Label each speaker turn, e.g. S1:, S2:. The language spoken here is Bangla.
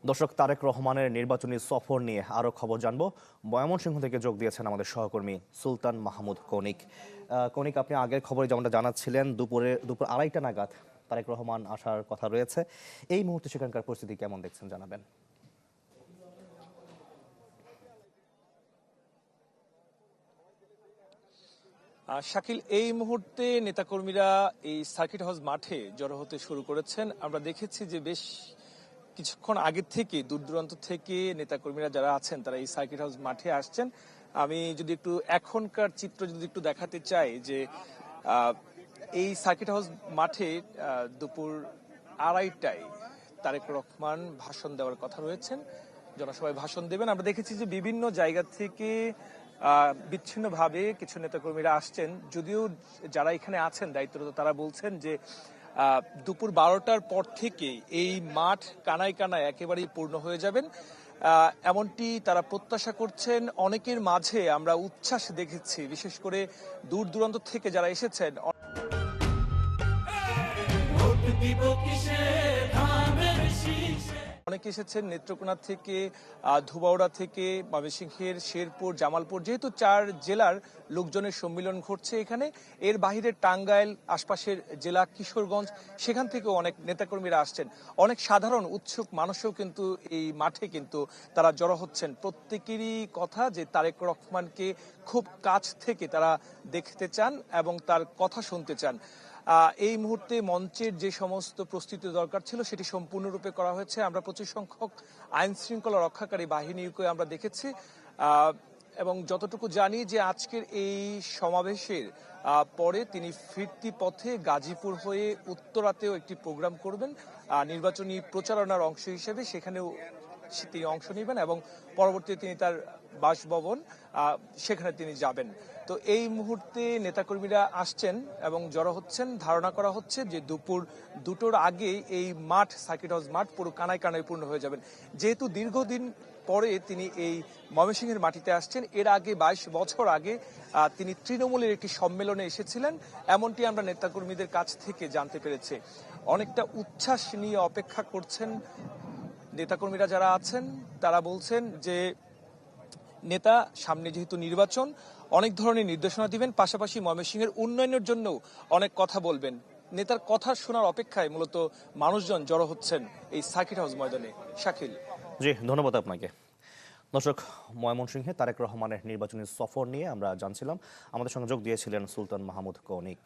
S1: দর্শক, তারেক রহমানের নির্বাচনী সফর নিয়ে আরও খবর জানবো। ময়মনসিংহ থেকে যোগ দিয়েছেন আমাদের সহকর্মী সুলতান মাহমুদ কনিক। কনিক, আপনি আগের খবরে যেমনটা জানাচ্ছিলেন, দুপুর 2:30টা নাগাদ তারেক রহমান আসার কথা রয়েছে। এই মুহূর্তে সেখানকার পরিস্থিতি কেমন দেখছেন জানাবেন।
S2: শাকিল, এই মুহূর্তে নেতাকর্মীরা এই সার্কিট হাউস মাঠে জড়ো হতে শুরু করেছেন। আমরা দেখেছি যে বেশ কিছুক্ষণ আগে থেকে দূর দূরান্ত থেকে নেতাকর্মীরা যারা আছেন তারা এই সার্কিট হাউস মাঠে আসছেন। আমি যদি একটু এখনকার চিত্র যদি একটু দেখাতে চাই যে এই সার্কিট হাউস মাঠে দুপুর 2:30টায় তারেক রহমান ভাষণ দেওয়ার কথা রয়েছেন, জনসভায় ভাষণ দেবেন। আমরা দেখেছি যে বিভিন্ন জায়গা থেকে বিচ্ছিন্নভাবে কিছু নেতাকর্মীরা আসছেন, যদিও যারা এখানে আছেন দায়িত্বরত তারা বলছেন যে দুপুর 12টার পর থেকে এই মাঠ কানায় কানায় একেবারেই পূর্ণ হয়ে যাবেন, এমনটি তারা প্রত্যাশা করছেন। অনেকের মাঝে আমরা উচ্ছ্বাস দেখেছি, বিশেষ করে দূর দূরান্ত থেকে যারা এসেছেন। অনেকে এসেছেন নেত্রকোনা থেকে, ধুবাউড়া থেকে, ময়মনসিংহের শেরপুর, জামালপুর, যেহেতু 4 জেলার লোকজনের সম্মিলন ঘটছে এখানে। এর বাহিরে টাঙ্গাইল, আশপাশের জেলা কিশোরগঞ্জ, সেখান থেকেও অনেক নেতাকর্মীরা আসছেন। অনেক সাধারণ উৎসুক মানুষও কিন্তু এই মাঠে কিন্তু তারা জড়ো হচ্ছেন। প্রত্যেকেরই কথা যে তারেক রহমানকে খুব কাছ থেকে তারা দেখতে চান এবং তার কথা শুনতে চান। এই মুহূর্তে মঞ্চের যে সমস্ত প্রস্তুতি দরকার ছিল সেটি সম্পূর্ণরূপে করা হয়েছে। আমরা প্রচুর সংখ্যক আইন শৃঙ্খলা রক্ষাকারী বাহিনীকে আমরা দেখেছি এবং যতটুকু জানি যে আজকের এই সমাবেশের পরে তিনি ফিরতি পথে গাজীপুর হয়ে উত্তরাতেও একটি প্রোগ্রাম করবেন নির্বাচনী প্রচারণার অংশ হিসেবে। সেখানেও তিনি অংশ নেবেন এবং পরবর্তীতে তিনি তার বাসভবন সেখানে তিনি যাবেন। তো এই মুহূর্তে নেতাকর্মীরা আসছেন এবং জড়ো হচ্ছেন। ধারণা করা হচ্ছে যে দুপুর 2টোর আগে এই মাঠ, সার্কিট হাউস মাঠ পুরো কানায় কানায় পূর্ণ হয়ে যাবেন। যেহেতু দীর্ঘদিন পরে তিনি এই ময়মনসিংহের মাটিতে আসছেন, এর আগে 22 বছর আগে তিনি তৃণমূলের একটি সম্মেলনে এসেছিলেন, এমনটি আমরা নেতাকর্মীদের কাছ থেকে জানতে পেরেছি। অনেকটা উচ্ছ্বাস নিয়ে অপেক্ষা করছেন নেতাকর্মীরা যারা আছেন। তারা বলছেন যে নেতা সামনে যেহেতু নির্বাচন, অনেক ধরনের নির্দেশনা দিবেন, পাশাপাশি ময়মনসিংহের উন্নয়নের জন্য অনেক কথা বলবেন। নেতার কথা শোনার অপেক্ষায় মূলত মানুষজন জড়ো হচ্ছেন এই সার্কিট হাউস ময়দানে। শাকিল।
S1: জি, ধন্যবাদ আপনাকে। দর্শক, ময়মনসিংহে তারেক রহমানের নির্বাচনী সফর নিয়ে আমরা জানছিলাম। আমাদের সঙ্গে যোগ দিয়েছিলেন সুলতান মাহমুদ কনিক।